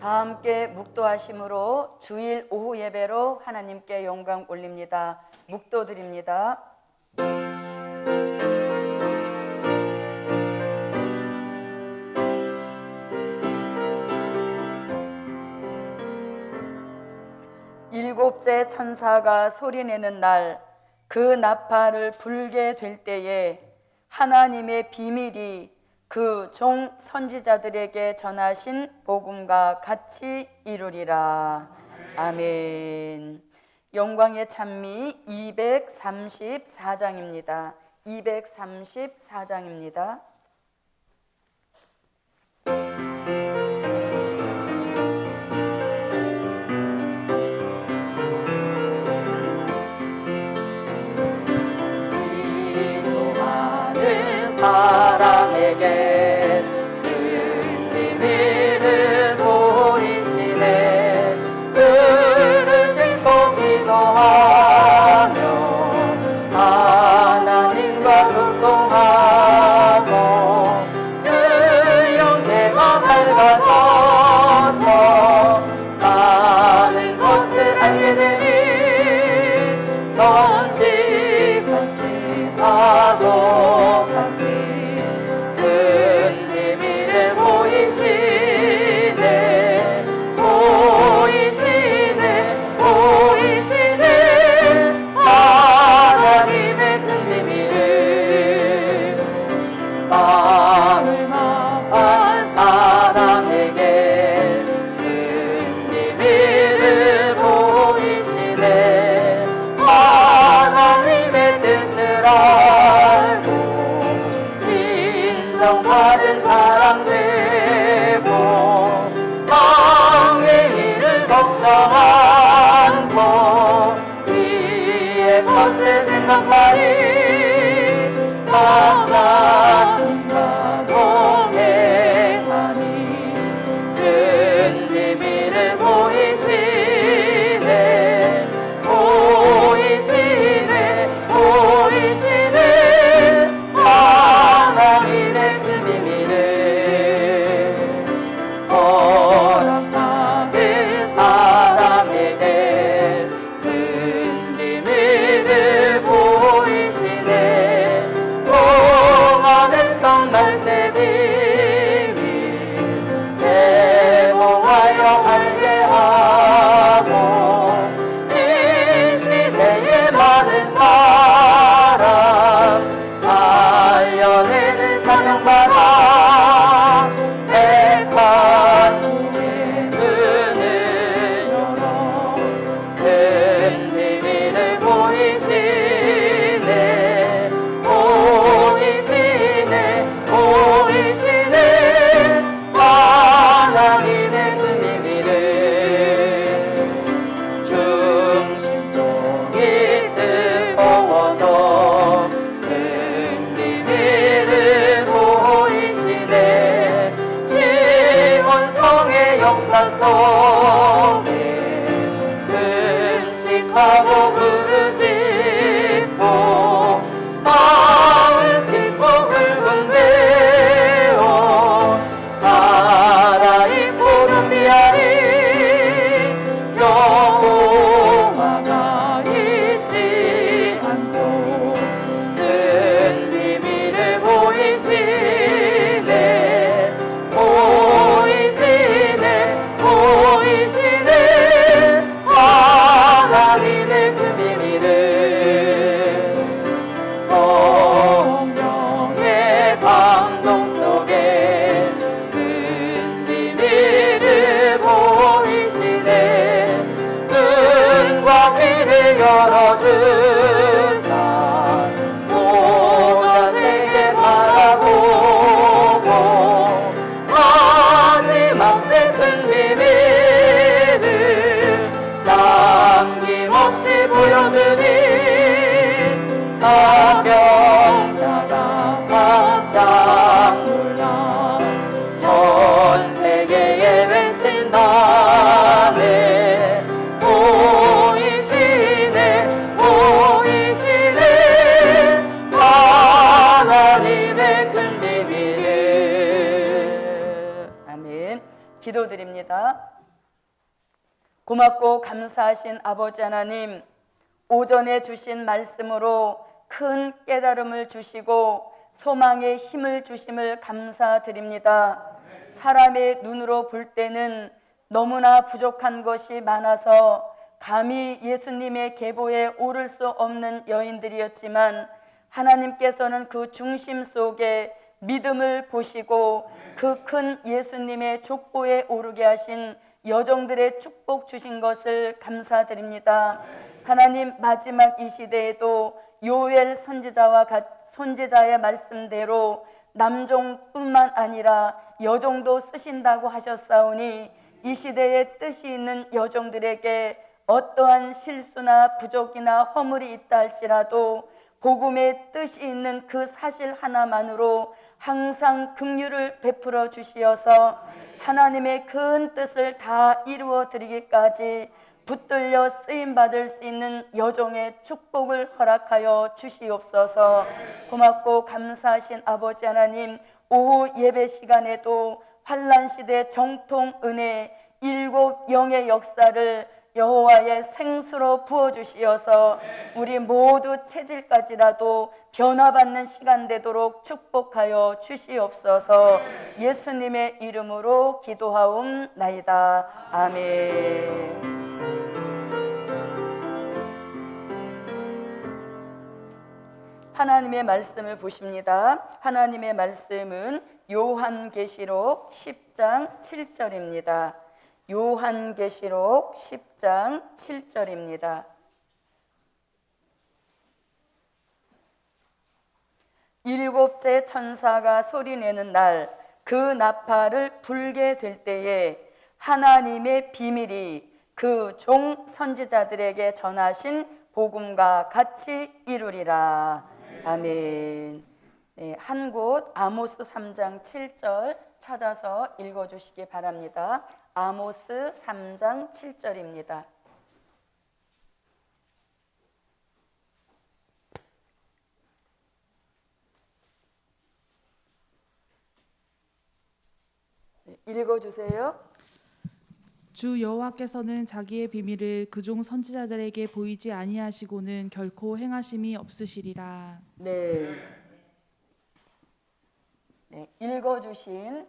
다 함께 묵도하심으로 주일 오후 예배로 하나님께 영광 올립니다. 묵도 드립니다. 일곱째 천사가 소리내는 날, 그 나팔을 불게 될 때에 하나님의 비밀이 그 종 선지자들에게 전하신 복음과 같이 이루리라. 아멘. 영광의 찬미 234장입니다. 234장입니다. 기도하는 사람에게 큰 비밀을 보이시네. 그를 짓고 기도하며 하나님과 교통하고 그 영계가 밝아져서 많은 것을 알게 되니 선지같이 사도같이 큰 비밀을 보이시네. 보이시네 하나님의 큰 비밀을 마음 아픈 사람에게 큰 비밀을 보이시네. 하나님의 뜻을 알고 인정받은 사람 되고 땅의 일을 걱정 않고 위의 것을 생각하니 하나님과 동행하니 큰 비밀을 보이시네. 보이시네 하나님의 큰 비밀을 허락받은 사람에게 큰 비밀을 보이시네. 동안했던 말세 비밀 대봉하여 알게 하고 이 시대에 많은 사람 살려내는 사명받아 백만 주의 문을 열어 큰 비밀을 보이시네. 보이시네 하나님의 큰 비밀을 중심 속이 뜨거워져 큰 비밀을 보이시네. 시온성의 역사 속에 금식하고 부르짖고 마을 짚고 굵은 배어 갈아입고 준비하니 여호와가 잊지 않고 큰 비밀을 보이시네. 보이시네 기도드립니다. 고맙고 감사하신 아버지 하나님, 오전에 주신 말씀으로 큰 깨달음을 주시고 소망의 힘을 주심을 감사드립니다. 사람의 눈으로 볼 때는 너무나 부족한 것이 많아서 감히 예수님의 계보에 오를 수 없는 여인들이었지만 하나님께서는 그 중심 속에 믿음을 보시고 그 큰 예수님의 족보에 오르게 하신 여종들의 축복 주신 것을 감사드립니다. 하나님, 마지막 이 시대에도 요엘 선지자의 말씀대로 남종뿐만 아니라 여종도 쓰신다고 하셨사오니 이 시대에 뜻이 있는 여종들에게 어떠한 실수나 부족이나 허물이 있다 할지라도 복음의 뜻이 있는 그 사실 하나만으로 항상 긍휼을 베풀어 주시어서 하나님의 큰 뜻을 다 이루어 드리기까지 붙들려 쓰임 받을 수 있는 여종의 축복을 허락하여 주시옵소서. 고맙고 감사하신 아버지 하나님, 오후 예배 시간에도 환난 시대 정통 은혜 7영의 역사를 여호와의 생수로 부어주시어서 우리 모두 체질까지라도 변화받는 시간 되도록 축복하여 주시옵소서. 예수님의 이름으로 기도하옵나이다. 아멘. 하나님의 말씀을 보십니다. 하나님의 말씀은 요한계시록 10장 7절입니다. 요한계시록 10장 7절입니다. 일곱째 천사가 소리내는 날, 그 나팔을 불게 될 때에 하나님의 비밀이 그 종 선지자들에게 전하신 복음과 같이 이루리라. 아멘. 네, 한 곳 아모스 3장 7절 찾아서 읽어주시기 바랍니다. 아모스 3장 7절입니다. 네, 읽어주세요. 주 여호와께서는 자기의 비밀을 그종 선지자들에게 보이지 아니하시고는 결코 행하심이 없으시리라. 네, 읽어주신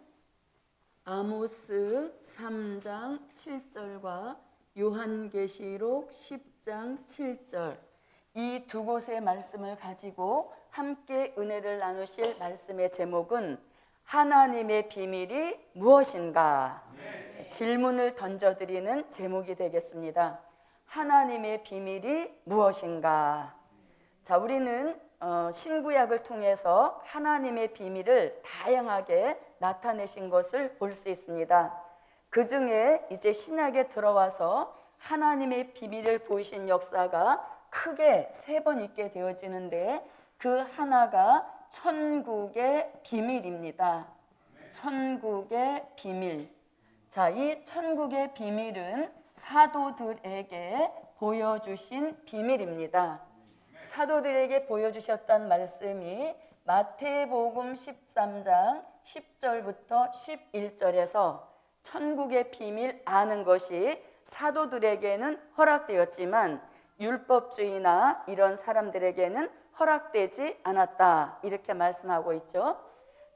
아모스 3장 7절과 요한계시록 10장 7절 이 두 곳의 말씀을 가지고 함께 은혜를 나누실 말씀의 제목은 하나님의 비밀이 무엇인가? 질문을 던져드리는 제목이 되겠습니다. 하나님의 비밀이 무엇인가? 자, 우리는 신구약을 통해서 하나님의 비밀을 다양하게 나타내신 것을 볼 수 있습니다. 그 중에 이제 신약에 들어와서 하나님의 비밀을 보이신 역사가 크게 3번 있게 되어지는데 그 하나가 천국의 비밀입니다. 천국의 비밀. 자, 이 천국의 비밀은 사도들에게 보여주신 비밀입니다. 사도들에게 보여주셨던 말씀이 마태복음 13장 10절부터 11절에서 천국의 비밀 아는 것이 사도들에게는 허락되었지만 율법주의나 이런 사람들에게는 허락되지 않았다, 이렇게 말씀하고 있죠.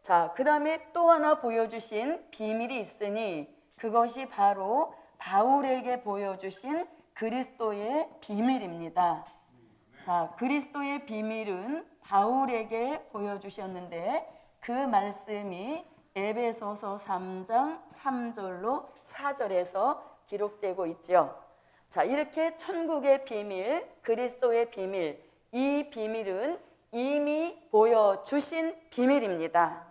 자, 그 다음에 또 하나 보여주신 비밀이 있으니 그것이 바로 바울에게 보여주신 그리스도의 비밀입니다. 자, 그리스도의 비밀은 바울에게 보여주셨는데 그 말씀이 에베소서 3장 3절로 4절에서 기록되고 있죠. 자, 이렇게 천국의 비밀, 그리스도의 비밀, 이 비밀은 이미 보여주신 비밀입니다.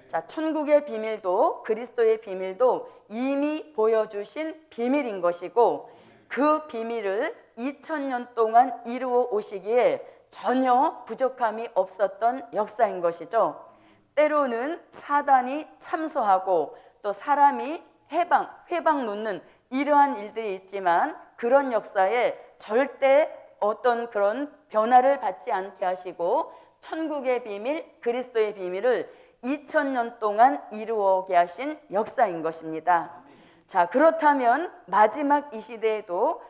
자, 천국의 비밀도 그리스도의 비밀도 이미 보여주신 비밀인 것이고 그 비밀을 2000년 동안 이루어 오시기에 전혀 부족함이 없었던 역사인 것이죠. 때로는 사단이 참소하고 또 사람이 회방 놓는 이러한 일들이 있지만 그런 역사에 절대 어떤 그런 변화를 받지 않게 하시고 천국의 비밀, 그리스도의 비밀을 2000년 동안 이루어오게 하신 역사인 것입니다. 자, 그렇다면 마지막 이 시대에도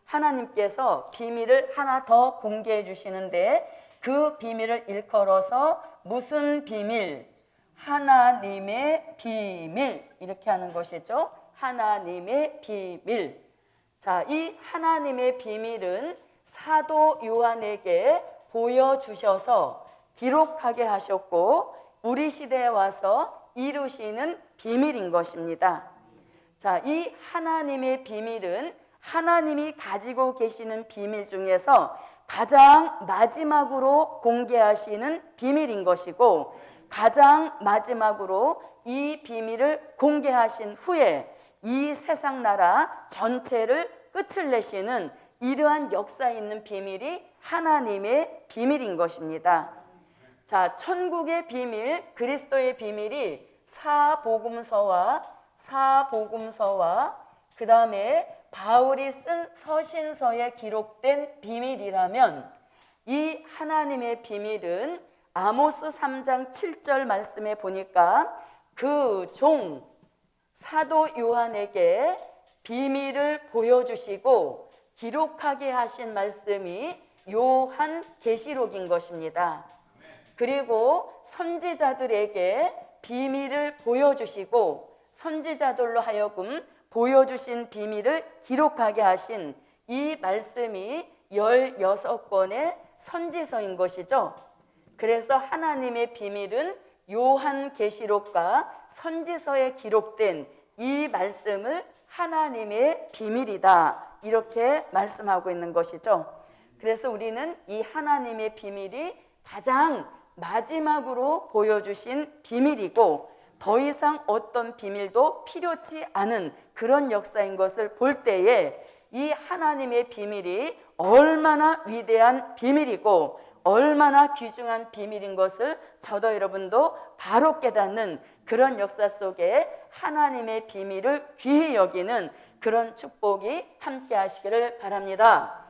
하나님께서 비밀을 하나 더 공개해 주시는데 그 비밀을 일컬어서 무슨 비밀? 하나님의 비밀, 이렇게 하는 것이죠. 하나님의 비밀. 자, 이 하나님의 비밀은 사도 요한에게 보여주셔서 기록하게 하셨고 우리 시대에 와서 이루시는 비밀인 것입니다. 자, 이 하나님의 비밀은 하나님이 가지고 계시는 비밀 중에서 가장 마지막으로 공개하시는 비밀인 것이고 가장 마지막으로 이 비밀을 공개하신 후에 이 세상 나라 전체를 끝을 내시는 이러한 역사 있는 비밀이 하나님의 비밀인 것입니다. 자, 천국의 비밀, 그리스도의 비밀이 사복음서와 그 다음에 바울이 쓴 서신서에 기록된 비밀이라면 이 하나님의 비밀은 아모스 3장 7절 말씀에 보니까 그 종 사도 요한에게 비밀을 보여주시고 기록하게 하신 말씀이 요한 계시록인 것입니다. 그리고 선지자들에게 비밀을 보여주시고 선지자들로 하여금 보여주신 비밀을 기록하게 하신 이 말씀이 16권의 선지서인 것이죠. 그래서 하나님의 비밀은 요한 계시록과 선지서에 기록된 이 말씀을 하나님의 비밀이다, 이렇게 말씀하고 있는 것이죠. 그래서 우리는 이 하나님의 비밀이 가장 마지막으로 보여주신 비밀이고 더 이상 어떤 비밀도 필요치 않은 그런 역사인 것을 볼 때에 이 하나님의 비밀이 얼마나 위대한 비밀이고 얼마나 귀중한 비밀인 것을 저도 여러분도 바로 깨닫는 그런 역사 속에 하나님의 비밀을 귀히 여기는 그런 축복이 함께 하시기를 바랍니다.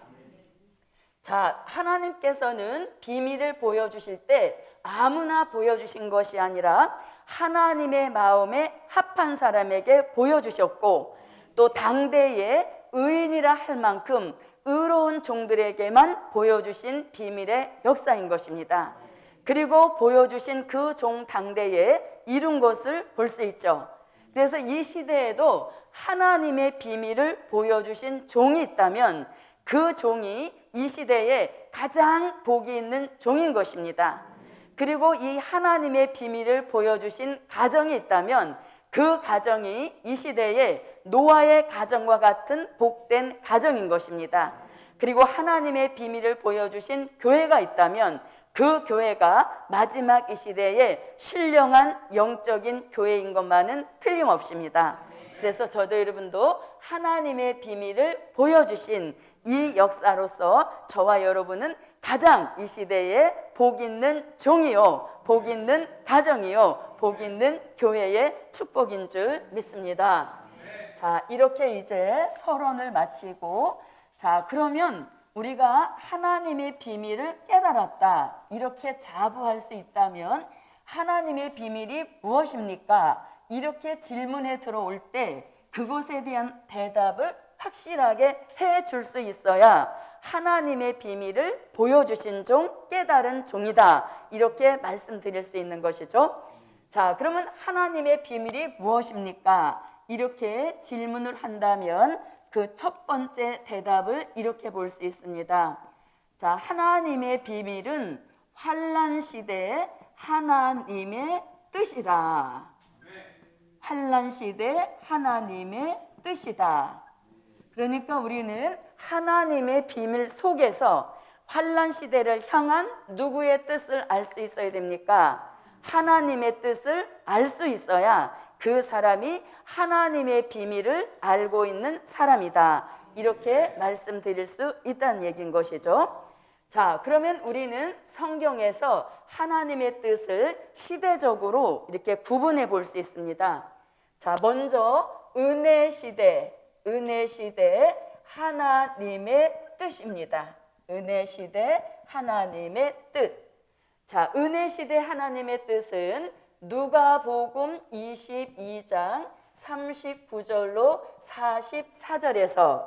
자, 하나님께서는 비밀을 보여주실 때 아무나 보여주신 것이 아니라 하나님의 마음에 합한 사람에게 보여주셨고 또 당대의 의인이라 할 만큼 의로운 종들에게만 보여주신 비밀의 역사인 것입니다. 그리고 보여주신 그 종 당대에 이룬 것을 볼 수 있죠. 그래서 이 시대에도 하나님의 비밀을 보여주신 종이 있다면 그 종이 이 시대에 가장 복이 있는 종인 것입니다. 그리고 이 하나님의 비밀을 보여주신 가정이 있다면 그 가정이 이 시대에 노아의 가정과 같은 복된 가정인 것입니다. 그리고 하나님의 비밀을 보여주신 교회가 있다면 그 교회가 마지막 이 시대에 신령한 영적인 교회인 것만은 틀림없습니다. 그래서 저도 여러분도 하나님의 비밀을 보여주신 이 역사로서 저와 여러분은 가장 이 시대에 복 있는 종이요, 복 있는 가정이요, 복 있는 교회의 축복인 줄 믿습니다. 자, 이렇게 이제 서론을 마치고, 자, 그러면 우리가 하나님의 비밀을 깨달았다, 이렇게 자부할 수 있다면 하나님의 비밀이 무엇입니까? 이렇게 질문에 들어올 때 그것에 대한 대답을 확실하게 해줄 수 있어야 하나님의 비밀을 보여주신 종, 깨달은 종이다, 이렇게 말씀드릴 수 있는 것이죠. 자, 그러면 하나님의 비밀이 무엇입니까? 이렇게 질문을 한다면 그 첫 번째 대답을 이렇게 볼 수 있습니다. 자, 하나님의 비밀은 환난 시대에 하나님의 뜻이다. 환난 시대 하나님의 뜻이다. 그러니까 우리는 하나님의 비밀 속에서 환난 시대를 향한 누구의 뜻을 알 수 있어야 됩니까? 하나님의 뜻을 알 수 있어야 그 사람이 하나님의 비밀을 알고 있는 사람이다, 이렇게 말씀드릴 수 있다는 얘기인 것이죠. 자, 그러면 우리는 성경에서 하나님의 뜻을 시대적으로 이렇게 구분해 볼 수 있습니다. 자, 먼저 은혜 시대 하나님의 뜻입니다. 은혜 시대 하나님의 뜻. 자, 은혜 시대 하나님의 뜻은 누가복음 22장 39절로 44절에서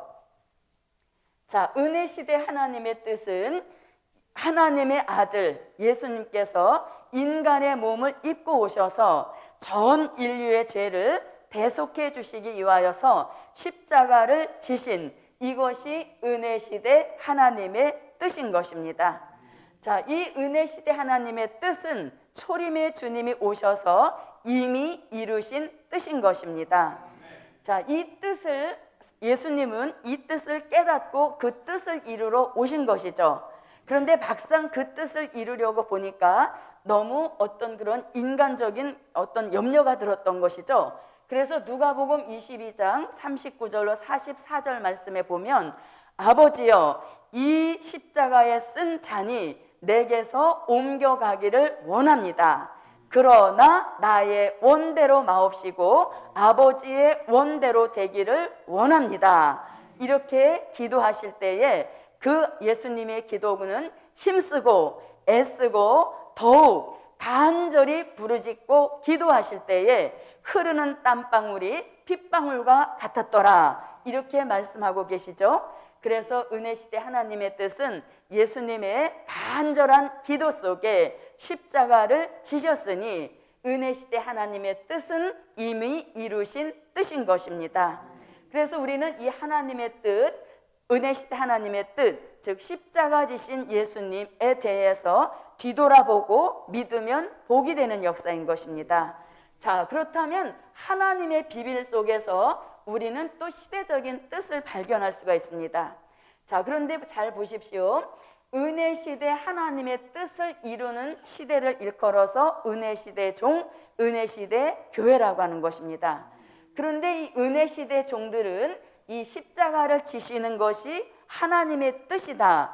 자, 은혜 시대 하나님의 뜻은 하나님의 아들 예수님께서 인간의 몸을 입고 오셔서 전 인류의 죄를 대속해 주시기 위하여서 십자가를 지신 이것이 은혜 시대 하나님의 뜻인 것입니다. 자, 이 은혜 시대 하나님의 뜻은 초림의 주님이 오셔서 이미 이루신 뜻인 것입니다. 자, 이 뜻을 예수님은 이 뜻을 깨닫고 그 뜻을 이루러 오신 것이죠. 그런데 막상 그 뜻을 이루려고 보니까 너무 어떤 그런 인간적인 어떤 염려가 들었던 것이죠. 그래서 누가복음 22장 39절로 44절 말씀에 보면 아버지여 이 십자가에 쓴 잔이 내게서 옮겨가기를 원합니다. 그러나 나의 원대로 마옵시고 아버지의 원대로 되기를 원합니다. 이렇게 기도하실 때에 그 예수님의 기도는 힘쓰고 애쓰고 더욱 간절히 부르짖고 기도하실 때에 흐르는 땀방울이 핏방울과 같았더라. 이렇게 말씀하고 계시죠. 그래서 은혜시대 하나님의 뜻은 예수님의 간절한 기도 속에 십자가를 지셨으니 은혜시대 하나님의 뜻은 이미 이루신 뜻인 것입니다. 그래서 우리는 이 하나님의 뜻, 은혜시대 하나님의 뜻, 즉 십자가 지신 예수님에 대해서 뒤돌아보고 믿으면 복이 되는 역사인 것입니다. 자, 그렇다면 하나님의 비밀 속에서 우리는 또 시대적인 뜻을 발견할 수가 있습니다. 자, 그런데 잘 보십시오. 은혜 시대 하나님의 뜻을 이루는 시대를 일컬어서 은혜 시대 종, 은혜 시대 교회라고 하는 것입니다. 그런데 이 은혜 시대 종들은 이 십자가를 지시는 것이 하나님의 뜻이다.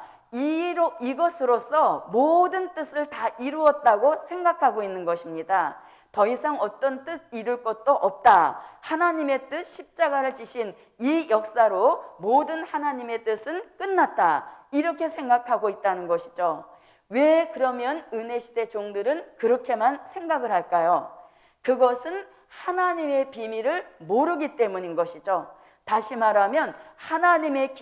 이것으로서 모든 뜻을 다 이루었다고 생각하고 있는 것입니다. 더 이상 어떤 뜻 이룰 것도 없다. 하나님의 뜻 십자가를 지신 이 역사로 모든 하나님의 뜻은 끝났다. 이렇게 생각하고 있다는 것이죠. 왜 그러면 은혜시대 종들은 그렇게만 생각을 할까요? 그것은 하나님의 비밀을 모르기 때문인 것이죠. 다시 말하면 하나님의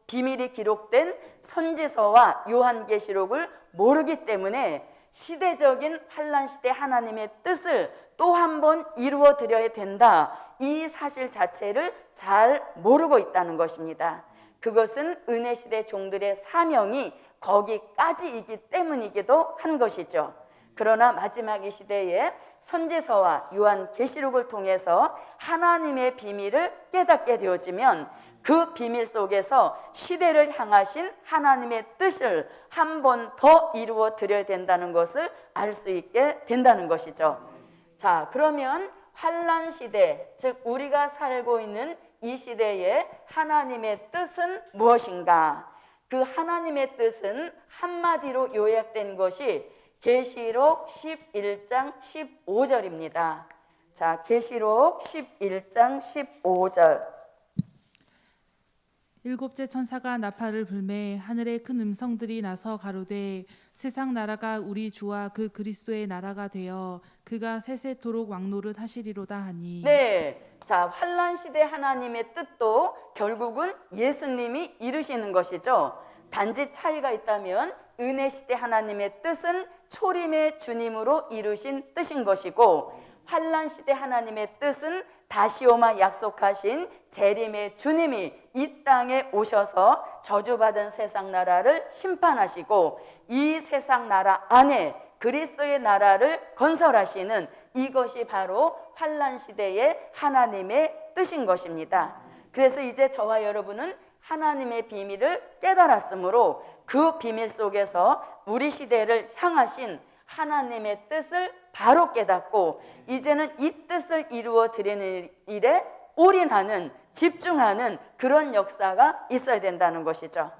비밀이 기록된 선지서와 요한계시록을 모르기 때문에 시대적인 환란시대 하나님의 뜻을 또 한 번 이루어 드려야 된다. 이 사실 자체를 잘 모르고 있다는 것입니다. 그것은 은혜시대 종들의 사명이 거기까지이기 때문이기도 한 것이죠. 그러나 마지막 이 시대에 선지서와 요한계시록을 통해서 하나님의 비밀을 깨닫게 되어지면 그 비밀 속에서 시대를 향하신 하나님의 뜻을 한 번 더 이루어 드려야 된다는 것을 알 수 있게 된다는 것이죠. 자, 그러면 환란 시대, 즉 우리가 살고 있는 이 시대에 하나님의 뜻은 무엇인가? 그 하나님의 뜻은 한마디로 요약된 것이 계시록 11장 15절입니다. 자, 계시록 11장 15절. 일곱째 천사가 나팔을 불매 하늘에 큰 음성들이 나서 가로되 세상 나라가 우리 주와 그 그리스도의 나라가 되어 그가 세세토록 왕노릇 하시리로다 하니. 네, 자, 환란 시대 하나님의 뜻도 결국은 예수님이 이루시는 것이죠. 단지 차이가 있다면 은혜 시대 하나님의 뜻은 초림의 주님으로 이루신 뜻인 것이고, 환란 시대 하나님의 뜻은 다시오마 약속하신 재림의 주님이 이 땅에 오셔서 저주받은 세상 나라를 심판하시고 이 세상 나라 안에 그리스도의 나라를 건설하시는 이것이 바로 환란 시대의 하나님의 뜻인 것입니다. 그래서 이제 저와 여러분은 하나님의 비밀을 깨달았으므로 그 비밀 속에서 우리 시대를 향하신 하나님의 뜻을 바로 깨닫고 이제는 이 뜻을 이루어 드리는 일에 올인하는, 집중하는 그런 역사가 있어야 된다는 것이죠.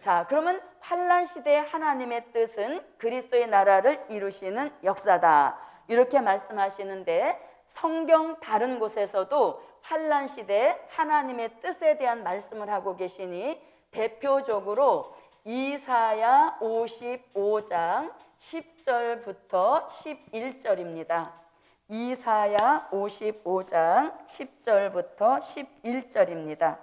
자, 그러면 환란 시대의 하나님의 뜻은 그리스도의 나라를 이루시는 역사다. 이렇게 말씀하시는데 성경 다른 곳에서도 환란 시대에 하나님의 뜻에 대한 말씀을 하고 계시니 대표적으로 이사야 55장 10절부터 11절입니다. 이사야 55장 10절부터 11절입니다.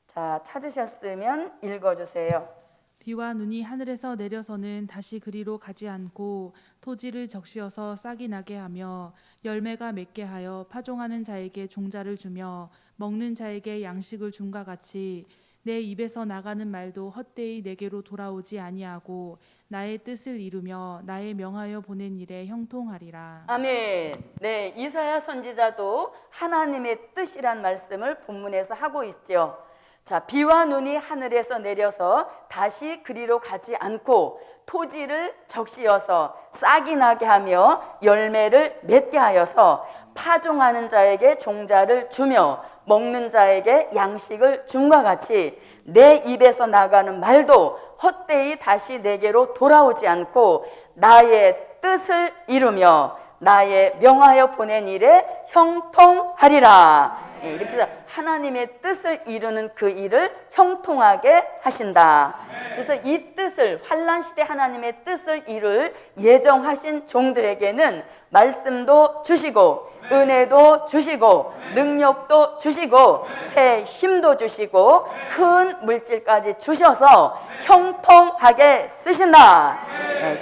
자, 찾으셨으면 읽어주세요. 비와 눈이 하늘에서 내려서는 다시 그리로 가지 않고 토지를 적시어서 싹이 나게 하며 열매가 맺게 하여 파종하는 자에게 종자를 주며 먹는 자에게 양식을 줌과 같이 내 입에서 나가는 말도 헛되이 내게로 돌아오지 아니하고 나의 뜻을 이루며 나의 명하여 보낸 일에 형통하리라. 아멘. 네, 이사야 선지자도 하나님의 뜻이란 말씀을 본문에서 하고 있죠. 자, 비와 눈이 하늘에서 내려서 다시 그리로 가지 않고 토지를 적시어서 싹이 나게 하며 열매를 맺게 하여서 파종하는 자에게 종자를 주며 먹는 자에게 양식을 줌과 같이 내 입에서 나가는 말도 헛되이 다시 내게로 돌아오지 않고 나의 뜻을 이루며 나의 명하여 보낸 일에 형통하리라. 이렇게 해서 하나님의 뜻을 이루는 그 일을 형통하게 하신다. 그래서 이 뜻을, 환난시대 하나님의 뜻을 이룰 예정하신 종들에게는 말씀도 주시고 은혜도 주시고 능력도 주시고 새 힘도 주시고 큰 물질까지 주셔서 형통하게 쓰신다.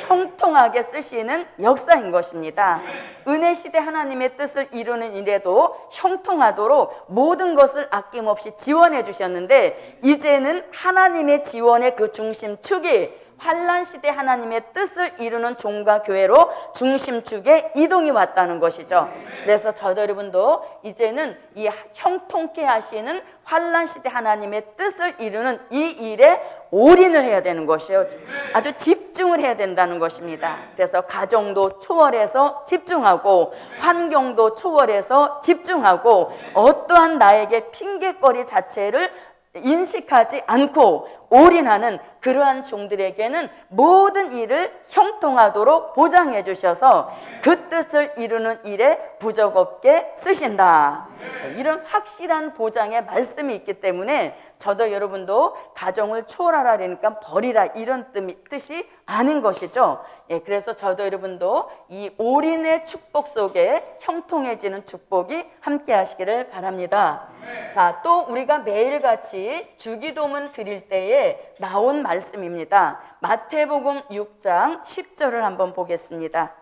형통하게 쓰시는 역사인 것입니다. 은혜시대 하나님의 뜻을 이루는 일에도 형통하도록 모든 것을 아낌없이 지원해 주셨는데 이제는 하나님의 지원의 그 중심축이 환난시대 하나님의 뜻을 이루는 종과 교회로 중심축에 이동이 왔다는 것이죠. 그래서 저도 여러분도 이제는 이 형통케 하시는 환난시대 하나님의 뜻을 이루는 이 일에 올인을 해야 되는 것이에요. 아주 집중을 해야 된다는 것입니다. 그래서 가정도 초월해서 집중하고 환경도 초월해서 집중하고 어떠한 나에게 핑계거리 자체를 인식하지 않고 올인하는 그러한 종들에게는 모든 일을 형통하도록 보장해 주셔서 그 뜻을 이루는 일에 부족 없게 쓰신다. 이런 확실한 보장의 말씀이 있기 때문에 저도 여러분도 가정을 초월하라니까 버리라 이런 뜻이 아닌 것이죠. 그래서 저도 여러분도 이 올인의 축복 속에 형통해지는 축복이 함께 하시기를 바랍니다. 자, 또 우리가 매일같이 주기도문 드릴 때에 나온 말씀입니다. 마태복음 6장 10절을 한번 보겠습니다.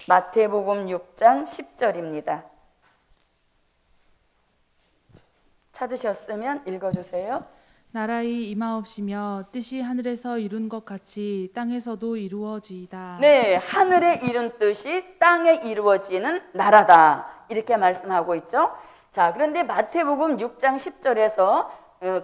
마태복음 6장 10절입니다. 찾으셨으면 읽어주세요. 나라의 임하옵시며 뜻이 하늘에서 이룬 것 같이 땅에서도 이루어지이다. 네, 하늘에 이룬 뜻이 땅에 이루어지는 나라다. 이렇게 말씀하고 있죠. 자, 그런데 마태복음 6장 10절에서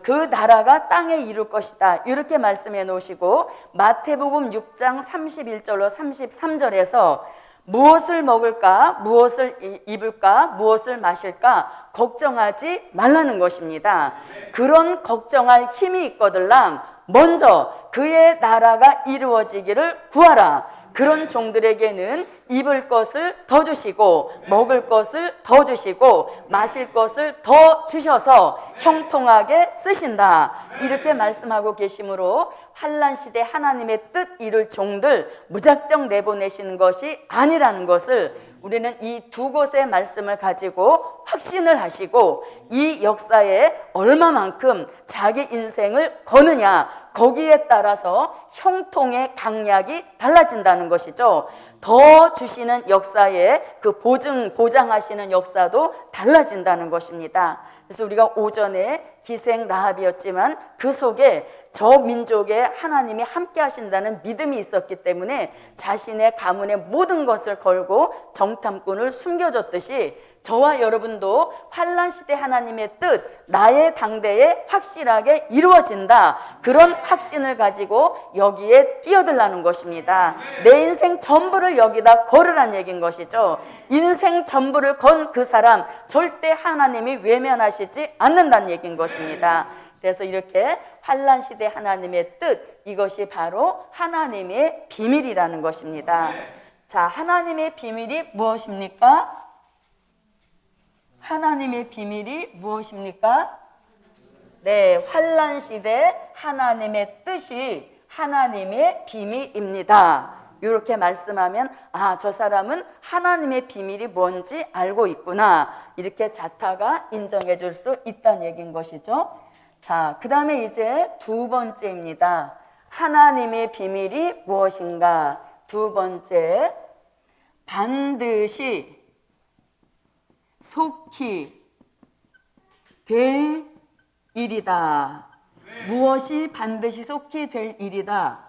그 나라가 땅에 이룰 것이다 이렇게 말씀해 놓으시고 마태복음 6장 31절로 33절에서 무엇을 먹을까, 무엇을 입을까, 무엇을 마실까 걱정하지 말라는 것입니다. 그런 걱정할 힘이 있거들랑 먼저 그의 나라가 이루어지기를 구하라. 그런 종들에게는 입을 것을 더 주시고 먹을 것을 더 주시고 마실 것을 더 주셔서 형통하게 쓰신다. 이렇게 말씀하고 계시므로 환난시대 하나님의 뜻 이룰 종들 무작정 내보내시는 것이 아니라는 것을 우리는 이 두 곳의 말씀을 가지고 확신을 하시고 이 역사에 얼마만큼 자기 인생을 거느냐 거기에 따라서 형통의 강약이 달라진다는 것이죠. 더 주시는 역사에 그 보장하시는 역사도 달라진다는 것입니다. 그래서 우리가 오전에 기생 라합이었지만 그 속에 저 민족에 하나님이 함께 하신다는 믿음이 있었기 때문에 자신의 가문의 모든 것을 걸고 정탐꾼을 숨겨줬듯이 저와 여러분도 환난시대 하나님의 뜻, 나의 당대에 확실하게 이루어진다. 그런 확신을 가지고 여기에 뛰어들라는 것입니다. 내 인생 전부를 여기다 걸으란 얘기인 것이죠. 인생 전부를 건 그 사람 절대 하나님이 외면하시지 않는다는 얘기인 것입니다. 그래서 이렇게 환난시대 하나님의 뜻, 이것이 바로 하나님의 비밀이라는 것입니다. 자, 하나님의 비밀이 무엇입니까? 하나님의 비밀이 무엇입니까? 네, 환난시대 하나님의 뜻이 하나님의 비밀입니다. 이렇게 말씀하면 아, 저 사람은 하나님의 비밀이 뭔지 알고 있구나. 이렇게 자타가 인정해 줄 수 있다는 얘기인 것이죠. 자, 그 다음에 이제 두 번째입니다. 하나님의 비밀이 무엇인가? 두 번째, 반드시 속히 될 일이다. 무엇이 반드시 속히 될 일이다?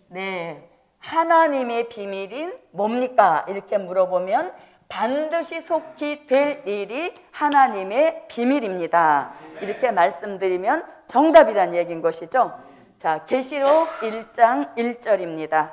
네, 하나님의 비밀인 뭡니까? 이렇게 물어보면 반드시 속히 될 일이 하나님의 비밀입니다. 이렇게 말씀드리면 정답이란 얘기인 것이죠. 자, 계시록 1장 1절입니다.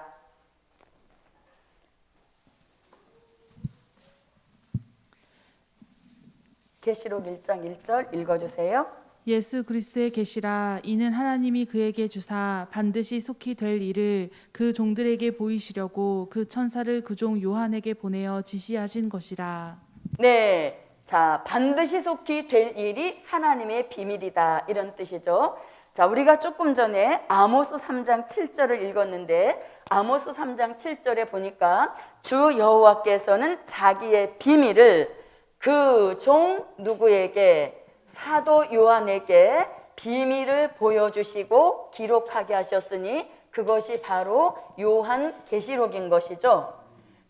계시록 1장 1절 읽어주세요. 예수 그리스도의 계시라. 이는 하나님이 그에게 주사 반드시 속히 될 일을 그 종들에게 보이시려고 그 천사를 그 종 요한에게 보내어 지시하신 것이라. 네, 자, 반드시 속히 될 일이 하나님의 비밀이다, 이런 뜻이죠. 자, 우리가 조금 전에 아모스 3장 7절을 읽었는데 아모스 3장 7절에 보니까 주 여호와께서는 자기의 비밀을 그 종 누구에게? 사도 요한에게 비밀을 보여주시고 기록하게 하셨으니 그것이 바로 요한 계시록인 것이죠.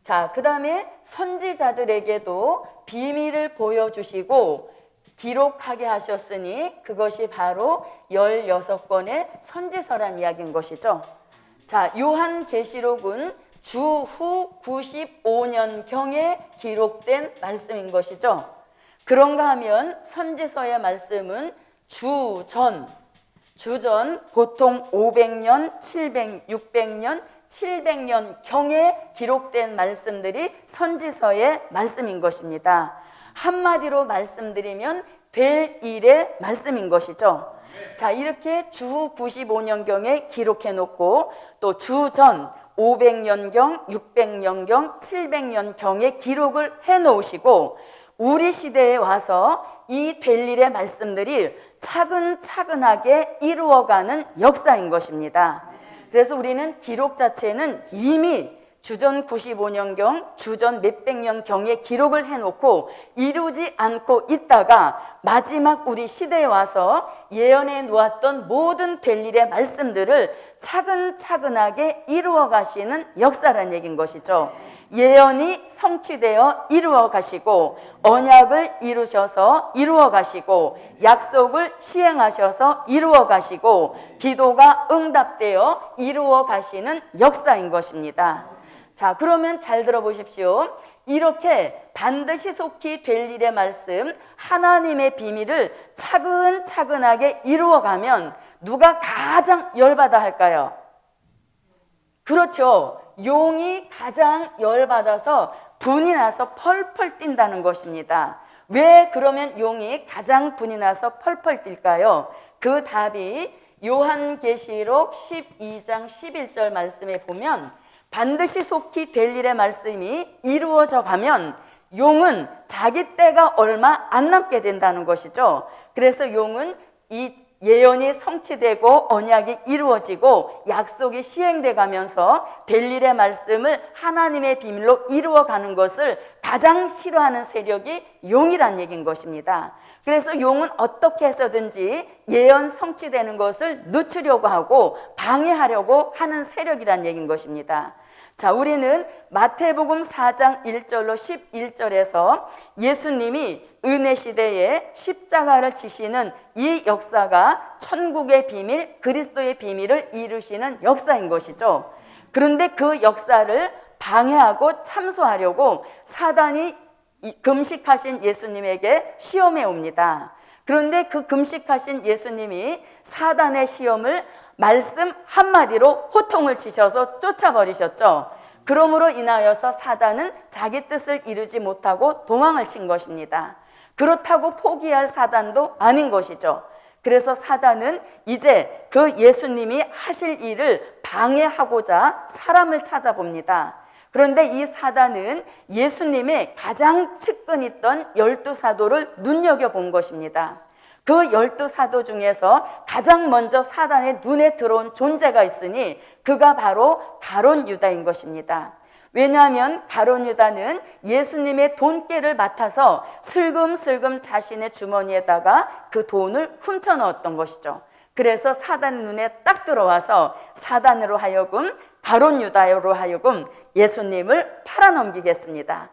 자, 그 다음에 선지자들에게도 비밀을 보여주시고 기록하게 하셨으니 그것이 바로 16권의 선지서란 이야기인 것이죠. 자, 요한 계시록은 주후 95년경에 기록된 말씀인 것이죠. 그런가 하면 선지서의 말씀은 주전 보통 500년, 600년, 700년경에 기록된 말씀들이 선지서의 말씀인 것입니다. 한마디로 말씀드리면 될 일의 말씀인 것이죠. 자, 이렇게 주후 95년경에 기록해 놓고 또 주전 500년경, 600년경, 700년경에 기록을 해 놓으시고 우리 시대에 와서 이 될 일의 말씀들이 차근차근하게 이루어가는 역사인 것입니다. 그래서 우리는 기록 자체는 이미 주전 95년경, 주전 몇백 년경에 기록을 해놓고 이루지 않고 있다가 마지막 우리 시대에 와서 예언해 놓았던 모든 될 일의 말씀들을 차근차근하게 이루어 가시는 역사라는 얘기인 것이죠. 예언이 성취되어 이루어 가시고 언약을 이루셔서 이루어 가시고 약속을 시행하셔서 이루어 가시고 기도가 응답되어 이루어 가시는 역사인 것입니다. 자, 그러면 잘 들어보십시오. 이렇게 반드시 속히 될 일의 말씀, 하나님의 비밀을 차근차근하게 이루어가면 누가 가장 열받아 할까요? 그렇죠. 용이 가장 열받아서 분이 나서 펄펄 뛴다는 것입니다. 왜 그러면 용이 가장 분이 나서 펄펄 뛸까요? 그 답이 요한계시록 12장 11절 말씀에 보면 반드시 속히 될 일의 말씀이 이루어져 가면 용은 자기 때가 얼마 안 남게 된다는 것이죠. 그래서 용은 이 예언이 성취되고 언약이 이루어지고 약속이 시행돼 가면서 될 일의 말씀을 하나님의 비밀로 이루어가는 것을 가장 싫어하는 세력이 용이란 얘기인 것입니다. 그래서 용은 어떻게 해서든지 예언 성취되는 것을 늦추려고 하고 방해하려고 하는 세력이란 얘기인 것입니다. 자, 우리는 마태복음 4장 1절로 11절에서 예수님이 은혜 시대에 십자가를 지시는 이 역사가 천국의 비밀, 그리스도의 비밀을 이루시는 역사인 것이죠. 그런데 그 역사를 방해하고 참소하려고 사단이 금식하신 예수님에게 시험해 옵니다. 그런데 그 금식하신 예수님이 사단의 시험을 말씀 한마디로 호통을 치셔서 쫓아버리셨죠. 그러므로 인하여서 사단은 자기 뜻을 이루지 못하고 도망을 친 것입니다. 그렇다고 포기할 사단도 아닌 것이죠. 그래서 사단은 이제 그 예수님이 하실 일을 방해하고자 사람을 찾아봅니다. 그런데 이 사단은 예수님의 가장 측근 있던 12사도를 눈여겨본 것입니다. 그 12사도 중에서 가장 먼저 사단의 눈에 들어온 존재가 있으니 그가 바로 가룟 유다인 것입니다. 왜냐하면 가룟 유다는 예수님의 돈깨를 맡아서 슬금슬금 자신의 주머니에다가 그 돈을 훔쳐 넣었던 것이죠. 그래서 사단 눈에 딱 들어와서 사단으로 하여금 가룟 유다로 하여금 예수님을 팔아넘기겠습니다.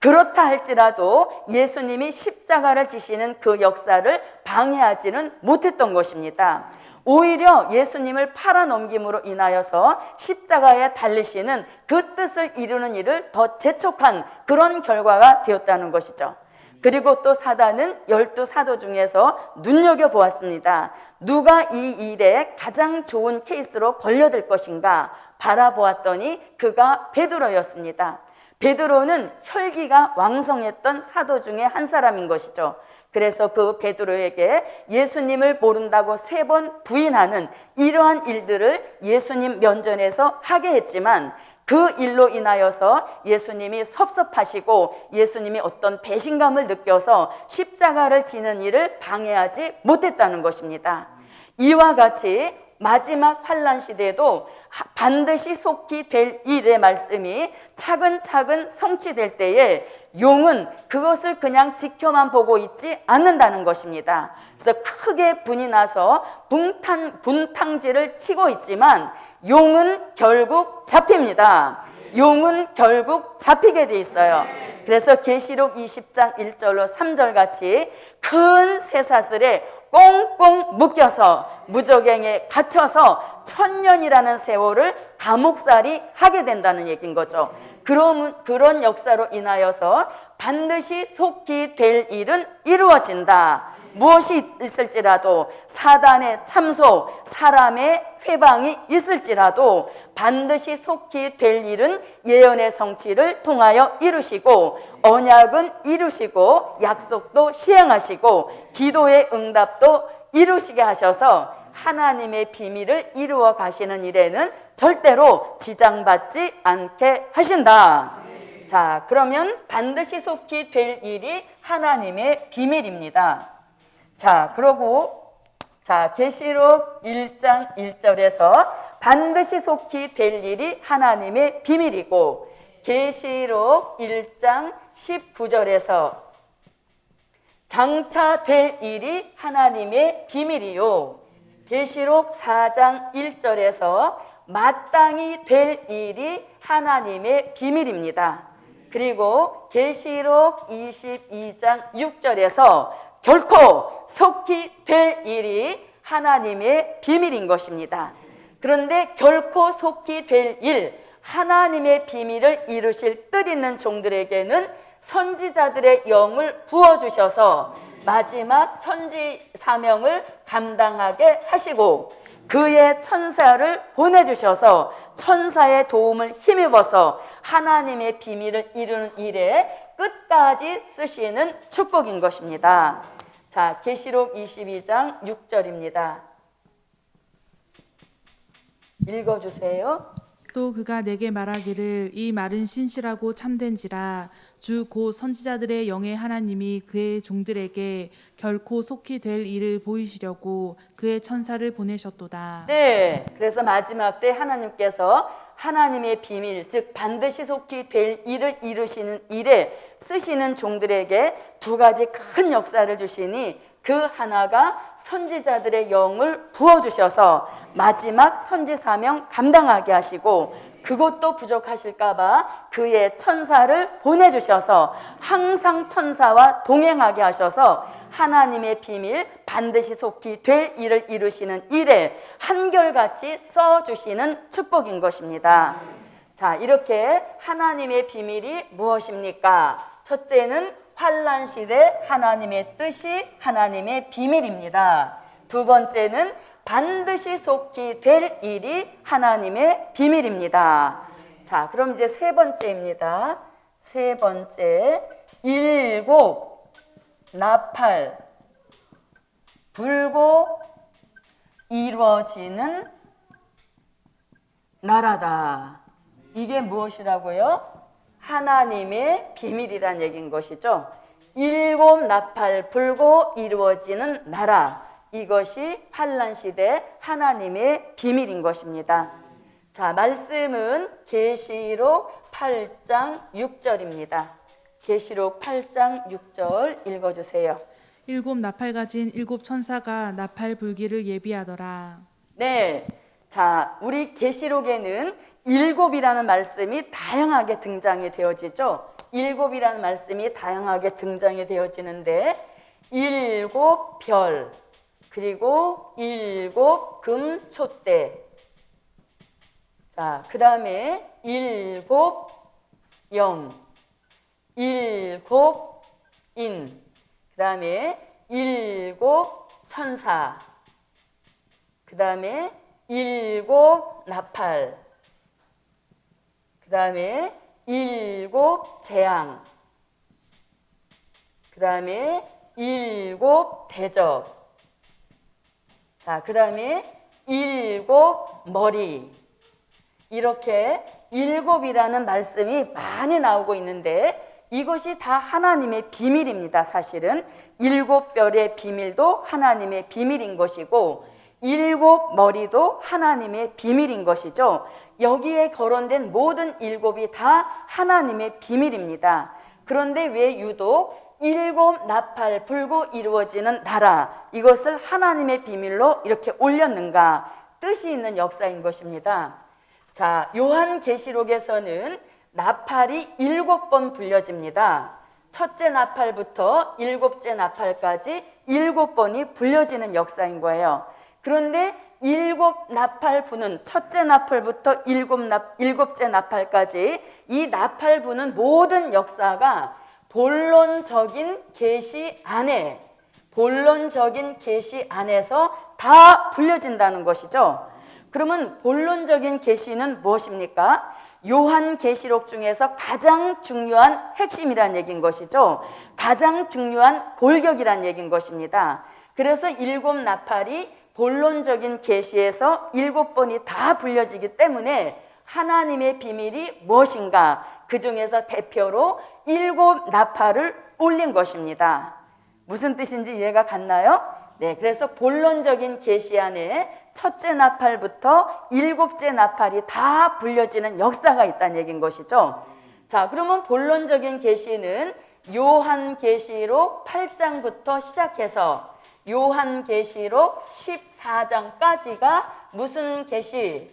그렇다 할지라도 예수님이 십자가를 지시는 그 역사를 방해하지는 못했던 것입니다. 오히려 예수님을 팔아넘김으로 인하여서 십자가에 달리시는 그 뜻을 이루는 일을 더 재촉한 그런 결과가 되었다는 것이죠. 그리고 또 사단은 12사도 중에서 눈여겨보았습니다. 누가 이 일에 가장 좋은 케이스로 걸려들 것인가 바라보았더니 그가 베드로였습니다. 베드로는 혈기가 왕성했던 사도 중에 한 사람인 것이죠. 그래서 그 베드로에게 예수님을 모른다고 3번 부인하는 이러한 일들을 예수님 면전에서 하게 했지만 그 일로 인하여서 예수님이 섭섭하시고 예수님이 어떤 배신감을 느껴서 십자가를 지는 일을 방해하지 못했다는 것입니다. 이와 같이 마지막 환란 시대에도 반드시 속히 될 일의 말씀이 차근차근 성취될 때에 용은 그것을 그냥 지켜만 보고 있지 않는다는 것입니다. 그래서 크게 분이 나서 분탕질을 치고 있지만 용은 결국 잡힙니다. 용은 결국 잡히게 돼 있어요. 그래서 계시록 20장 1절로 3절 같이 큰 쇠사슬에 꽁꽁 묶여서 무적행에 갇혀서 1000년이라는 세월을 감옥살이 하게 된다는 얘기인 거죠. 그런 역사로 인하여서 반드시 속히 될 일은 이루어진다. 무엇이 있을지라도 사단의 참소, 사람의 회방이 있을지라도 반드시 속히 될 일은 예언의 성취를 통하여 이루시고 언약은 이루시고 약속도 시행하시고 기도의 응답도 이루시게 하셔서 하나님의 비밀을 이루어 가시는 일에는 절대로 지장받지 않게 하신다. 자, 그러면 반드시 속히 될 일이 하나님의 비밀입니다. 자, 그러고 계시록 1장 1절에서 반드시 속히 될 일이 하나님의 비밀이고 계시록 1장 19절에서 장차 될 일이 하나님의 비밀이요. 계시록 4장 1절에서 마땅히 될 일이 하나님의 비밀입니다. 그리고 계시록 22장 6절에서 결코 속히 될 일이 하나님의 비밀인 것입니다. 그런데 결코 속히 될 일, 하나님의 비밀을 이루실 뜻 있는 종들에게는 선지자들의 영을 부어주셔서 마지막 선지 사명을 감당하게 하시고 그의 천사를 보내주셔서 천사의 도움을 힘입어서 하나님의 비밀을 이루는 일에 끝까지 쓰시는 축복인 것입니다. 자, 계시록 22장 6절입니다. 읽어주세요. 또 그가 내게 말하기를 이 말은 신실하고 참된지라 주 곧 선지자들의 영의 하나님이 그의 종들에게 결코 속히 될 일을 보이시려고 그의 천사를 보내셨도다. 네, 그래서 마지막 때 하나님께서 하나님의 비밀, 즉 반드시 속히 될 일을 이루시는 일에 쓰시는 종들에게 2가지 큰 역사를 주시니 그 하나가 선지자들의 영을 부어주셔서 마지막 선지 사명 감당하게 하시고 그것도 부족하실까 봐 그의 천사를 보내주셔서 항상 천사와 동행하게 하셔서 하나님의 비밀 반드시 속히 될 일을 이루시는 일에 한결같이 써주시는 축복인 것입니다. 자, 이렇게 하나님의 비밀이 무엇입니까? 첫째는 환란 시대 하나님의 뜻이 하나님의 비밀입니다. 2번째는 반드시 속히 될 일이 하나님의 비밀입니다. 자, 그럼 이제 3번째입니다. 3번째, 일곱 나팔 불고 이루어지는 나라다. 이게 무엇이라고요? 하나님의 비밀이란 얘기인 것이죠. 일곱 나팔 불고 이루어지는 나라. 이것이 환란 시대 하나님의 비밀인 것입니다. 자, 말씀은 계시록 8장 6절입니다. 계시록 8장 6절 읽어주세요. 일곱 나팔 가진 일곱 천사가 나팔 불기를 예비하더라. 네, 자, 우리 계시록에는 일곱이라는 말씀이 다양하게 등장이 되어지죠. 일곱이라는 말씀이 다양하게 등장이 되어지는데 일곱 별, 그리고 일곱 금촛대, 자, 그 다음에 일곱 영, 일곱 인, 그 다음에 일곱 천사, 그 다음에 일곱 나팔, 그 다음에 일곱 재앙, 그 다음에 일곱 대접, 자, 그 다음에 일곱 머리. 이렇게 일곱이라는 말씀이 많이 나오고 있는데 이것이 다 하나님의 비밀입니다. 사실은 일곱 별의 비밀도 하나님의 비밀인 것이고 일곱 머리도 하나님의 비밀인 것이죠. 여기에 거론된 모든 일곱이 다 하나님의 비밀입니다. 그런데 왜 유독 일곱 나팔 불고 이루어지는 나라, 이것을 하나님의 비밀로 이렇게 올렸는가? 뜻이 있는 역사인 것입니다. 자, 요한계시록에서는 나팔이 7번 불려집니다. 첫째 나팔부터 일곱째 나팔까지 7번이 불려지는 역사인 거예요. 그런데 일곱 나팔 부는 첫째 나팔부터 일곱째 나팔까지 이 나팔 부는 모든 역사가 본론적인 계시 안에, 본론적인 계시 안에서 다 불려진다는 것이죠. 그러면 본론적인 계시는 무엇입니까? 요한계시록 중에서 가장 중요한 핵심이란 얘기인 것이죠. 가장 중요한 골격이란 얘기인 것입니다. 그래서 일곱 나팔이 본론적인 계시에서 7번이 다 불려지기 때문에 하나님의 비밀이 무엇인가? 그 중에서 대표로 일곱 나팔을 올린 것입니다. 무슨 뜻인지 이해가 갔나요? 네, 그래서 본론적인 계시 안에 첫째 나팔부터 일곱째 나팔이 다 불려지는 역사가 있다는 얘기인 것이죠. 자, 그러면 본론적인 계시는 요한계시록 8장부터 시작해서 요한계시록 14장까지가 무슨 계시?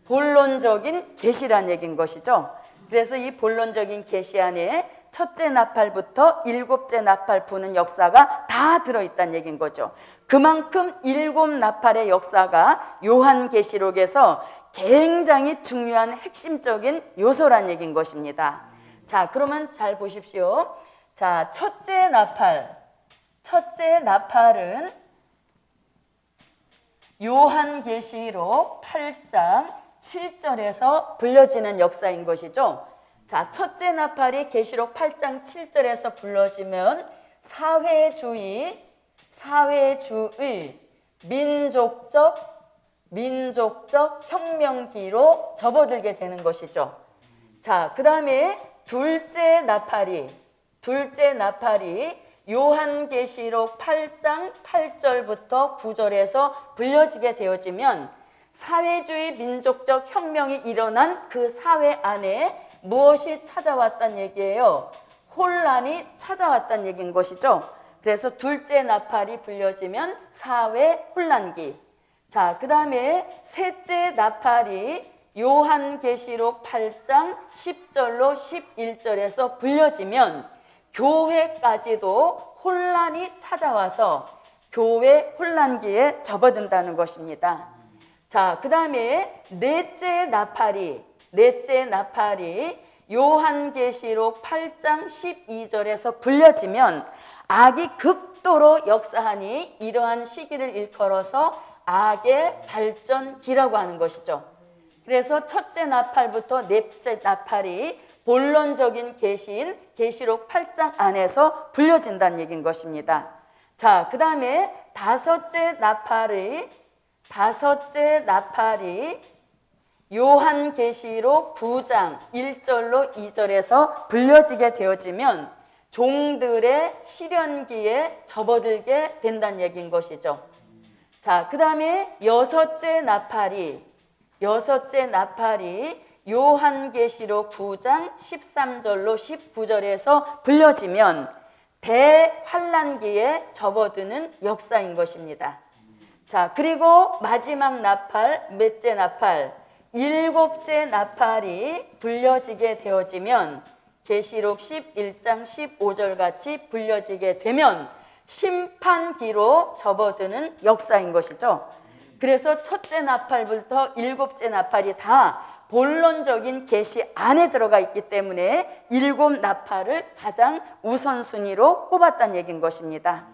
본론적인 계시란 얘기인 것이죠. 그래서 이 본론적인 계시 안에 첫째 나팔부터 일곱째 나팔 부는 역사가 다 들어있다는 얘기인 거죠. 그만큼 일곱 나팔의 역사가 요한계시록에서 굉장히 중요한 핵심적인 요소란 얘기인 것입니다. 자, 그러면 잘 보십시오. 자, 첫째 나팔은 요한계시록 8장 7절에서 불려지는 역사인 것이죠. 자, 첫째 나팔이 계시록 8장 7절에서 불러지면 사회주의 민족적 혁명기로 접어들게 되는 것이죠. 자, 그 다음에 둘째 나팔이 요한계시록 8장 8절부터 9절에서 불려지게 되어지면 사회주의 민족적 혁명이 일어난 그 사회 안에 무엇이 찾아왔단 얘기예요? 혼란이 찾아왔단 얘기인 것이죠. 그래서 둘째 나팔이 불려지면 사회 혼란기. 자, 그 다음에 셋째 나팔이 요한계시록 8장 10절로 11절에서 불려지면 교회까지도 혼란이 찾아와서 교회 혼란기에 접어든다는 것입니다. 자, 그 다음에 넷째 나팔이 요한계시록 8장 12절에서 불려지면 악이 극도로 역사하니 이러한 시기를 일컬어서 악의 발전기라고 하는 것이죠. 그래서 첫째 나팔부터 넷째 나팔이 본론적인 계시인 계시록 8장 안에서 불려진다는 얘기인 것입니다. 자, 그 다음에 다섯째 나팔이 요한계시록 9장 1절로 2절에서 불려지게 되어지면 종들의 시련기에 접어들게 된다는 얘기인 것이죠. 자, 그 다음에 여섯째 나팔이 요한계시록 9장 13절로 19절에서 불려지면 대환란기에 접어드는 역사인 것입니다. 자, 그리고 마지막 나팔, 넷째 나팔, 일곱째 나팔이 불려지게 되어지면 계시록 11장 15절 같이 불려지게 되면 심판기로 접어드는 역사인 것이죠. 그래서 첫째 나팔부터 일곱째 나팔이 다 본론적인 계시 안에 들어가 있기 때문에 일곱 나팔을 가장 우선순위로 꼽았다는 얘기인 것입니다.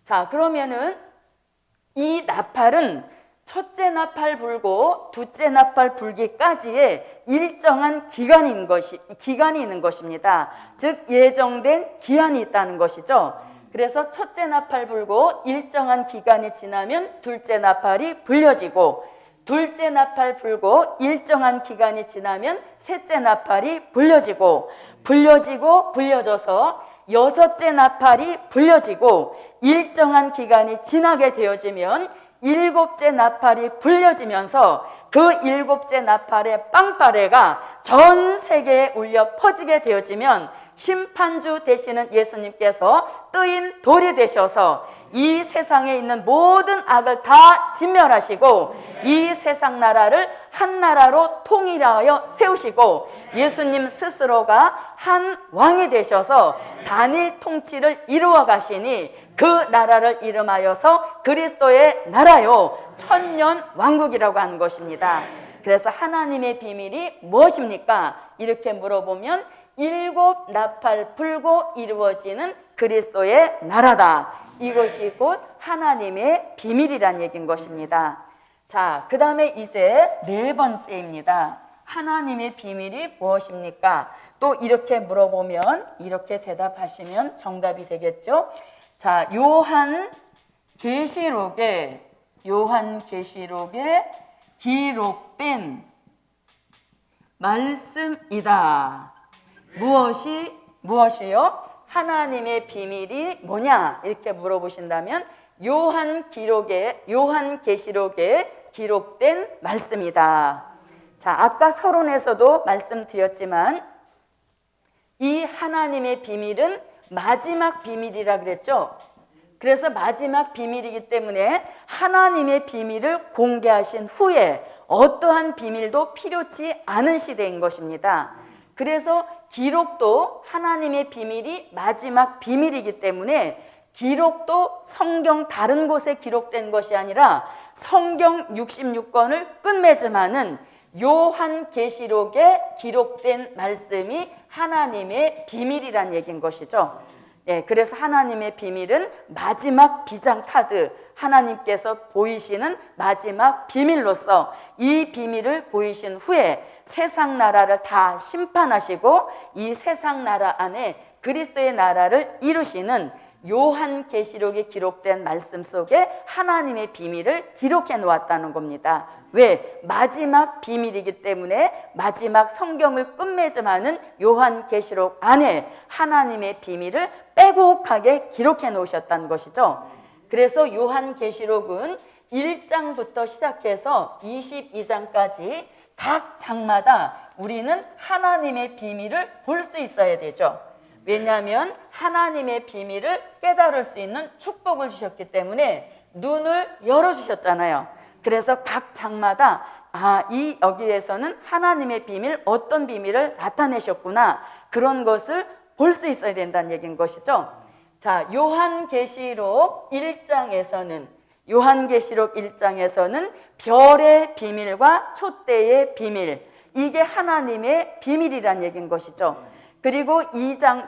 자, 그러면은 이 나팔은 첫째 나팔 불고 둘째 나팔 불기까지의 일정한 기간이 있는 것입니다. 즉 예정된 기한이 있다는 것이죠. 그래서 첫째 나팔 불고 일정한 기간이 지나면 둘째 나팔이 불려지고, 둘째 나팔 불고 일정한 기간이 지나면 셋째 나팔이 불려져서 여섯째 나팔이 불려지고 일정한 기간이 지나게 되어지면 일곱째 나팔이 불려지면서 그 일곱째 나팔의 빵빠레가 전 세계에 울려 퍼지게 되어지면 심판주 되시는 예수님께서 뜨인 돌이 되셔서 이 세상에 있는 모든 악을 다 진멸하시고 이 세상 나라를 한 나라로 통일하여 세우시고 예수님 스스로가 한 왕이 되셔서 단일 통치를 이루어 가시니 그 나라를 이름하여서 그리스도의 나라요 천년 왕국이라고 하는 것입니다. 그래서 하나님의 비밀이 무엇입니까? 이렇게 물어보면 일곱 나팔 불고 이루어지는 그리스도의 나라다. 이것이 곧 하나님의 비밀이란 얘기인 것입니다. 자, 그 다음에 이제 네 번째입니다. 하나님의 비밀이 무엇입니까? 또 이렇게 물어보면 이렇게 대답하시면 정답이 되겠죠. 자, 요한계시록에 기록된 말씀이다. 무엇이요? 하나님의 비밀이 뭐냐? 이렇게 물어보신다면 요한계시록에 기록된 말씀이다. 자, 아까 서론에서도 말씀드렸지만 이 하나님의 비밀은 마지막 비밀이라 그랬죠. 그래서 마지막 비밀이기 때문에 하나님의 비밀을 공개하신 후에 어떠한 비밀도 필요치 않은 시대인 것입니다. 그래서 기록도 하나님의 비밀이 마지막 비밀이기 때문에 기록도 성경 다른 곳에 기록된 것이 아니라 성경 66권을 끝맺음하는 요한계시록에 기록된 말씀이 하나님의 비밀이란 얘기인 것이죠. 그래서 하나님의 비밀은 마지막 비장 카드, 하나님께서 보이시는 마지막 비밀로서 이 비밀을 보이신 후에 세상 나라를 다 심판하시고 이 세상 나라 안에 그리스도의 나라를 이루시는 요한계시록에 기록된 말씀 속에 하나님의 비밀을 기록해 놓았다는 겁니다. 왜? 마지막 비밀이기 때문에 마지막 성경을 끝맺음하는 요한계시록 안에 하나님의 비밀을 빼곡하게 기록해 놓으셨다는 것이죠. 그래서 요한계시록은 1장부터 시작해서 22장까지 각 장마다 우리는 하나님의 비밀을 볼 수 있어야 되죠. 왜냐하면 하나님의 비밀을 깨달을 수 있는 축복을 주셨기 때문에 눈을 열어주셨잖아요. 그래서 각 장마다 여기에서는 하나님의 비밀, 어떤 비밀을 나타내셨구나, 그런 것을 볼 수 있어야 된다는 얘기인 것이죠. 자, 요한계시록 1장에서는 별의 비밀과 촛대의 비밀, 이게 하나님의 비밀이란 얘기인 것이죠. 그리고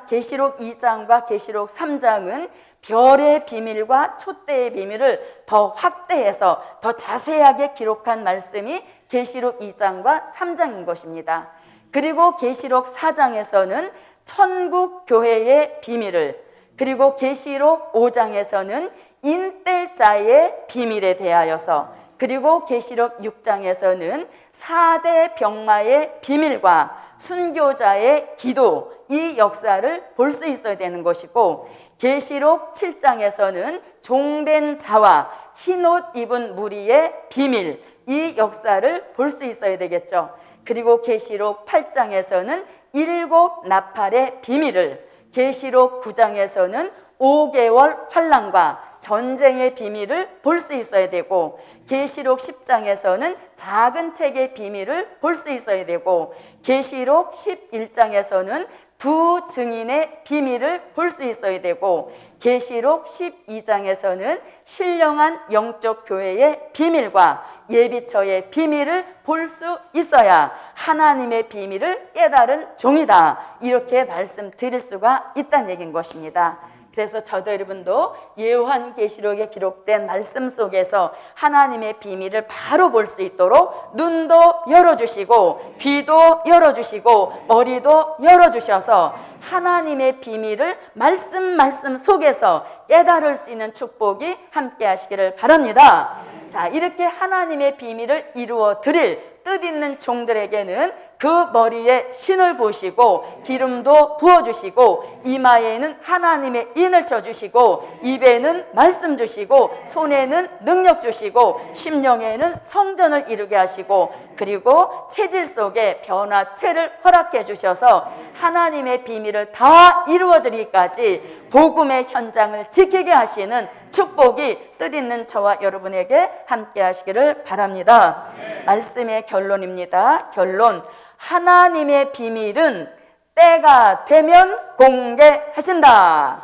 계시록 2장과 계시록 3장은 별의 비밀과 촛대의 비밀을 더 확대해서 더 자세하게 기록한 말씀이 계시록 2장과 3장인 것입니다. 그리고 계시록 4장에서는 천국 교회의 비밀을, 그리고 계시록 5장에서는 인뗄자의 비밀에 대하여서, 그리고 계시록 6장에서는 4대 병마의 비밀과 순교자의 기도, 이 역사를 볼 수 있어야 되는 것이고, 계시록 7장에서는 종된 자와 흰옷 입은 무리의 비밀, 이 역사를 볼 수 있어야 되겠죠. 그리고 계시록 8장에서는 7 나팔의 비밀을, 계시록 9장에서는 5개월 환난과 전쟁의 비밀을 볼 수 있어야 되고, 계시록 10장에서는 작은 책의 비밀을 볼 수 있어야 되고, 계시록 11장에서는 두 증인의 비밀을 볼 수 있어야 되고, 계시록 12장에서는 신령한 영적 교회의 비밀과 예비처의 비밀을 볼 수 있어야 하나님의 비밀을 깨달은 종이다, 이렇게 말씀드릴 수가 있다는 얘기인 것입니다. 그래서 저도 여러분도 요한계시록에 기록된 말씀 속에서 하나님의 비밀을 바로 볼 수 있도록 눈도 열어주시고 귀도 열어주시고 머리도 열어주셔서 하나님의 비밀을 말씀 속에서 깨달을 수 있는 축복이 함께 하시기를 바랍니다. 자, 이렇게 하나님의 비밀을 이루어 드릴 뜻있는 종들에게는 그 머리에 신을 부으시고 기름도 부어주시고, 이마에는 하나님의 인을 쳐주시고, 입에는 말씀 주시고, 손에는 능력 주시고, 심령에는 성전을 이루게 하시고, 그리고 체질 속에 변화체를 허락해 주셔서 하나님의 비밀을 다 이루어 드리기까지 복음의 현장을 지키게 하시는 축복이 뜻있는 저와 여러분에게 함께 하시기를 바랍니다. 말씀의 결론입니다. 결론. 하나님의 비밀은 때가 되면 공개하신다.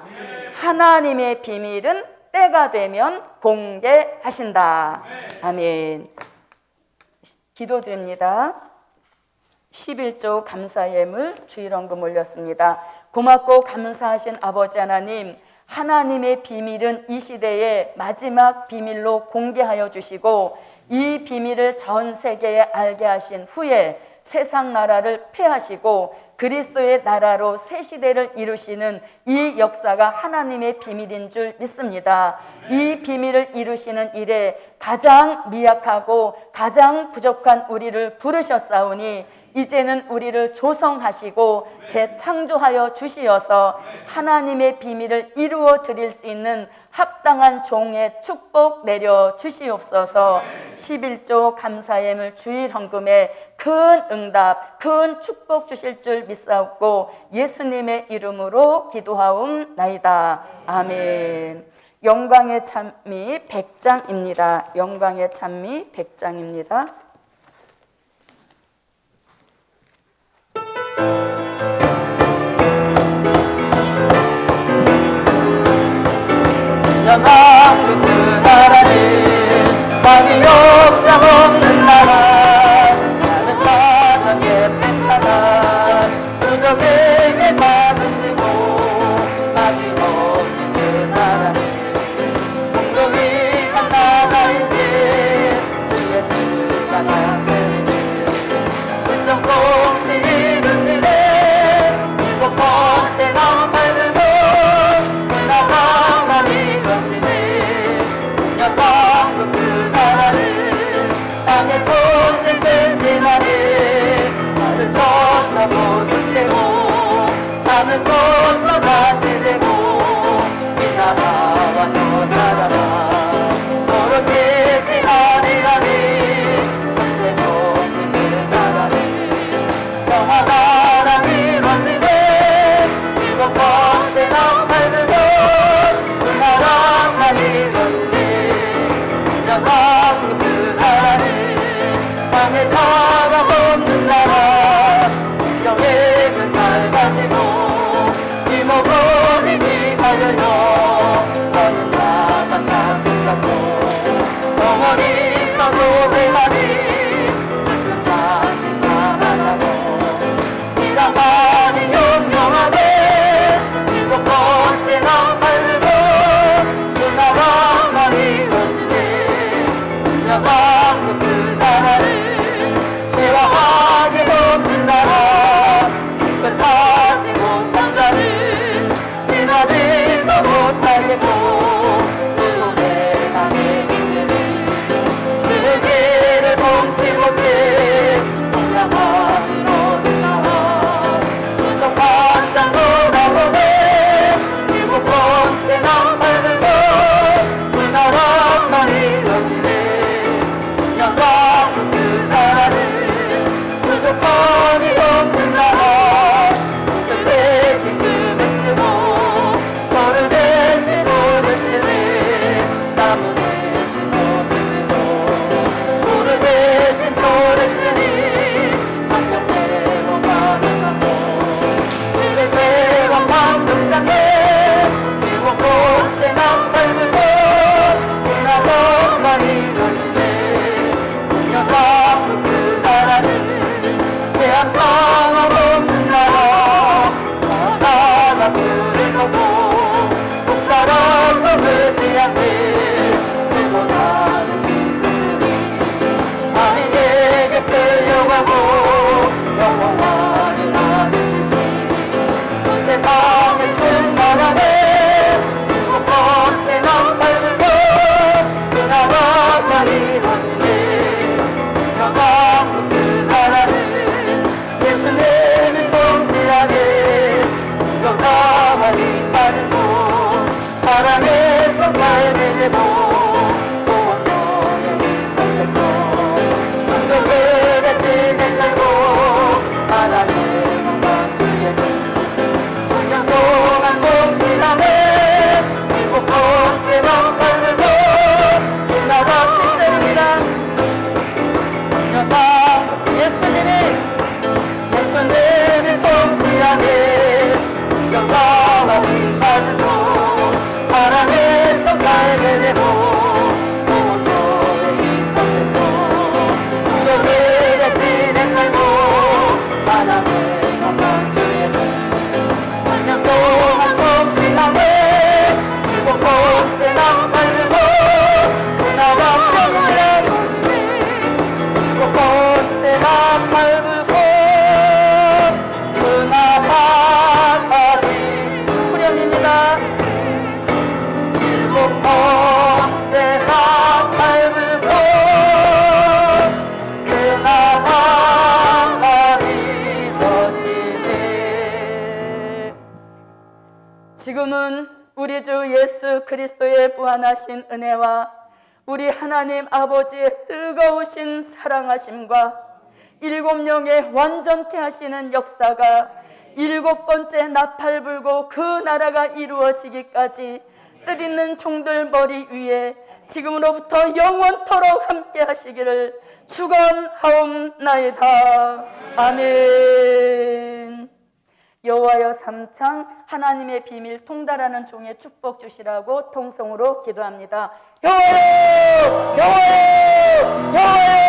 하나님의 비밀은 때가 되면 공개하신다. 아멘. 기도드립니다. 11조 감사의 예물 주일헌금 올렸습니다. 고맙고 감사하신 아버지 하나님, 하나님의 비밀은 이 시대의 마지막 비밀로 공개하여 주시고, 이 비밀을 전 세계에 알게 하신 후에 세상 나라를 패하시고 그리스도의 나라로 새 시대를 이루시는 이 역사가 하나님의 비밀인 줄 믿습니다. 이 비밀을 이루시는 일에 가장 미약하고 가장 부족한 우리를 부르셨사오니 이제는 우리를 조성하시고 재창조하여 주시어서 하나님의 비밀을 이루어 드릴 수 있는 합당한 종의 축복 내려 주시옵소서. 11조 감사예물 주일헌금에 큰 응답, 큰 축복 주실 줄 믿사옵고 예수님의 이름으로 기도하옵나이다. 아멘. 영광의 찬미 100장입니다. 영광의 찬미 100장입니다. 영광 그 나라는 왕의 역사 없는 나라, 나는 바닥에 뺏사가 부족에게 받으시고 마지못해 그 나라는 성도위한 나라이세 주 예수가 다스리는 진정통치 이루시네. 일곱 번째 날 밟으면 그 나라가 영광 그 나라를 땅에 존재 끈질하네. 나를 쳐서 보존되고 잠을 쳐서 다시 되고 이 나라와 저 나라가 서로 지지 아니하니 전쟁 없는 그 나라를 영원하라 이루어지네. 일곱 번째 날 밟으면 그 나라가 이루어지네. 영광 그 나라는 장애 자가 없는 나라, 성경의 그 날 가지고 이목으로 되고 오조의 백성 중도들의 집에 살고 하나님 영광 주의 천년 동안 통치하네 일곱 번째 멍걸들고 은하와 7절입니다. 천년 예수님이 통치하네 영광과 힘 빠지고 사랑의 성 살게 되고 오조의 힘받에서 중도들의 집에 살고 하나님 영광 주의 천년 동안 통치하네 일곱 번째 낭만 들고 그나마 평이라 일곱 번째 낭만 불고 그나마까지 후렴입니다. 일곱 번째 낭만 불고 그나마까지 터지네. 지금은 우리 주 예수 그리스도의 무한하신 은혜와 우리 하나님 아버지의 뜨거우신 사랑하심과 일곱 영의 완전케 하시는 역사가 일곱 번째 나팔 불고 그 나라가 이루어지기까지 뜻있는 종들 머리 위에 지금으로부터 영원토록 함께 하시기를 축원하옵나이다. 아멘. 여호와여 삼창 하나님의 비밀 통달하는 종의 축복 주시라고 통성으로 기도합니다. 여호와여 여호와여 여호와여